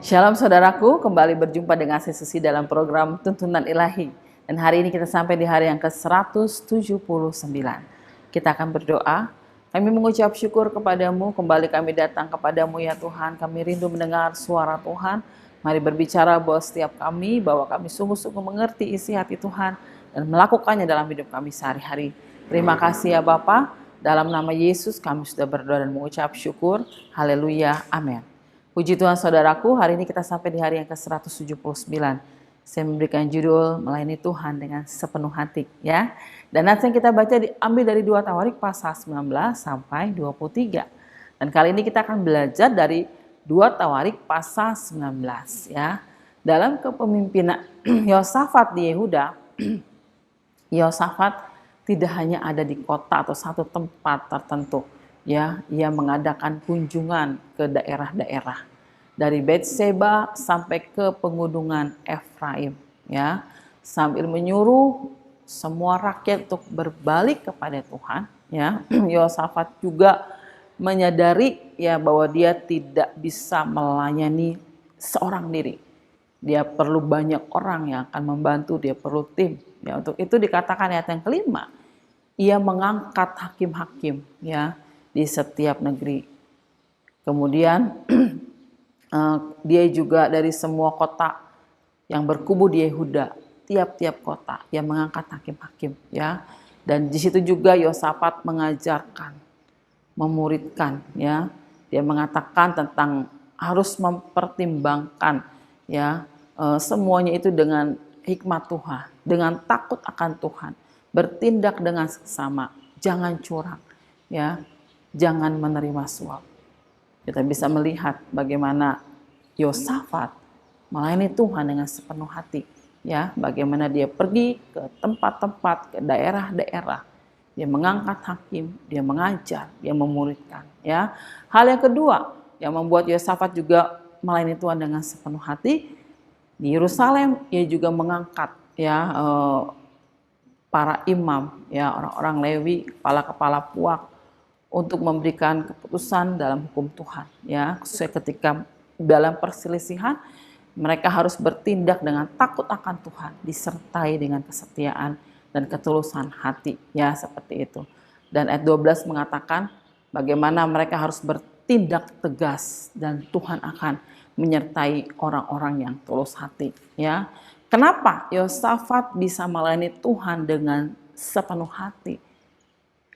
Shalom saudaraku, kembali berjumpa dengan sesi dalam program Tuntunan Ilahi. Dan hari ini kita sampai di hari yang ke-179. Kita akan berdoa. Kami mengucap syukur kepadamu, kembali kami datang kepadamu ya Tuhan. Kami rindu mendengar suara Tuhan. Mari berbicara bahwa setiap kami, bahwa kami sungguh-sungguh mengerti isi hati Tuhan dan melakukannya dalam hidup kami sehari-hari. Terima kasih ya Bapa. Dalam nama Yesus kami sudah berdoa dan mengucap syukur. Haleluya. Amin. Puji Tuhan saudaraku, hari ini kita sampai di hari yang ke-179. Saya memberikan judul melayani Tuhan dengan sepenuh hati ya. Dan nanti yang kita baca diambil dari 2 Tawarik pasal 19 sampai 23. Dan kali ini kita akan belajar dari 2 Tawarik pasal 19 ya. Dalam kepemimpinan Yosafat di Yehuda, Yosafat tidak hanya ada di kota atau satu tempat tertentu. Ya, ia mengadakan kunjungan ke daerah-daerah dari Betseba sampai ke pegunungan Efraim, ya, sambil menyuruh semua rakyat untuk berbalik kepada Tuhan, ya. Yosafat juga menyadari ya bahwa dia tidak bisa melayani seorang diri. Dia perlu banyak orang yang akan membantu, dia perlu tim. Ya, untuk itu dikatakan ayat yang kelima, ia mengangkat hakim-hakim, ya, di setiap negeri. Kemudian dia juga dari semua kota yang berkubu di Yehuda, tiap-tiap kota yang mengangkat hakim-hakim, ya. Dan di situ juga Yosafat mengajarkan, memuridkan, ya. Dia mengatakan tentang harus mempertimbangkan, ya, semuanya itu dengan hikmat Tuhan, dengan takut akan Tuhan, bertindak dengan seksama, jangan curang, ya. Jangan menerima suap. Kita bisa melihat bagaimana Yosafat melayani Tuhan dengan sepenuh hati, ya. Bagaimana dia pergi ke tempat-tempat, ke daerah-daerah, dia mengangkat hakim, dia mengajar, dia memuridkan, ya. Hal yang kedua yang membuat Yosafat juga melayani Tuhan dengan sepenuh hati, di Yerusalem ia juga mengangkat, ya, para imam, ya, orang-orang Lewi, kepala-kepala puak, untuk memberikan keputusan dalam hukum Tuhan, ya. Sesuai ketika dalam perselisihan mereka harus bertindak dengan takut akan Tuhan, disertai dengan kesetiaan dan ketulusan hati, ya, seperti itu. Dan ayat 12 mengatakan bagaimana mereka harus bertindak tegas dan Tuhan akan menyertai orang-orang yang tulus hati, ya. Kenapa Yosafat bisa melayani Tuhan dengan sepenuh hati?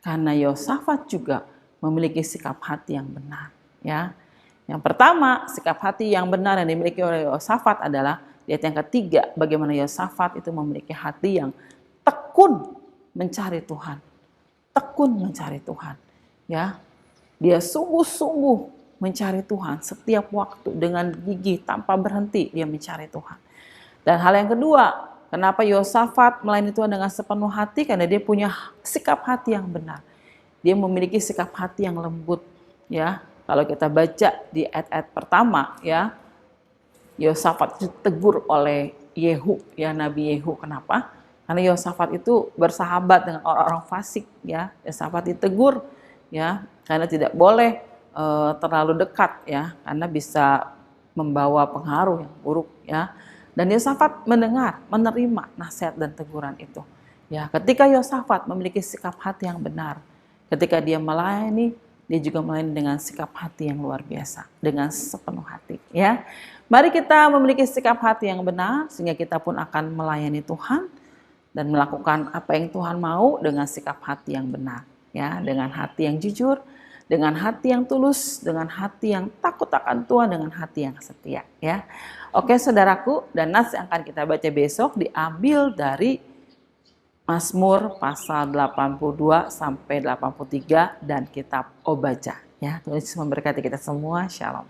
Karena Yosafat juga memiliki sikap hati yang benar, ya. Yang pertama, sikap hati yang benar yang dimiliki oleh Yosafat adalah di ayat yang ketiga, bagaimana Yosafat itu memiliki hati yang tekun mencari Tuhan. Tekun mencari Tuhan, ya. Dia sungguh-sungguh mencari Tuhan setiap waktu dengan gigih tanpa berhenti dia mencari Tuhan. Dan hal yang kedua, kenapa Yosafat melayani Tuhan dengan sepenuh hati? Karena dia punya sikap hati yang benar. Dia memiliki sikap hati yang lembut, ya. Kalau kita baca di ayat-ayat pertama, ya, Yosafat ditegur oleh Yehu, ya, Nabi Yehu. Kenapa? Karena Yosafat itu bersahabat dengan orang-orang fasik, ya. Yosafat ditegur, ya, karena tidak boleh terlalu dekat, ya, karena bisa membawa pengaruh yang buruk, ya. Dan Yosafat mendengar, menerima nasihat dan teguran itu. Ya, ketika Yosafat memiliki sikap hati yang benar, ketika dia melayani, dia juga melayani dengan sikap hati yang luar biasa, dengan sepenuh hati. Ya, mari kita memiliki sikap hati yang benar, sehingga kita pun akan melayani Tuhan dan melakukan apa yang Tuhan mau dengan sikap hati yang benar. Ya, dengan hati yang jujur, dengan hati yang tulus, dengan hati yang takut akan Tuhan, dengan hati yang setia. Ya. Oke saudaraku, dan nas yang akan kita baca besok diambil dari Mazmur pasal 82 sampai 83 dan kitab Obaja. Ya, Tuhan Yesus memberkati kita semua. Shalom.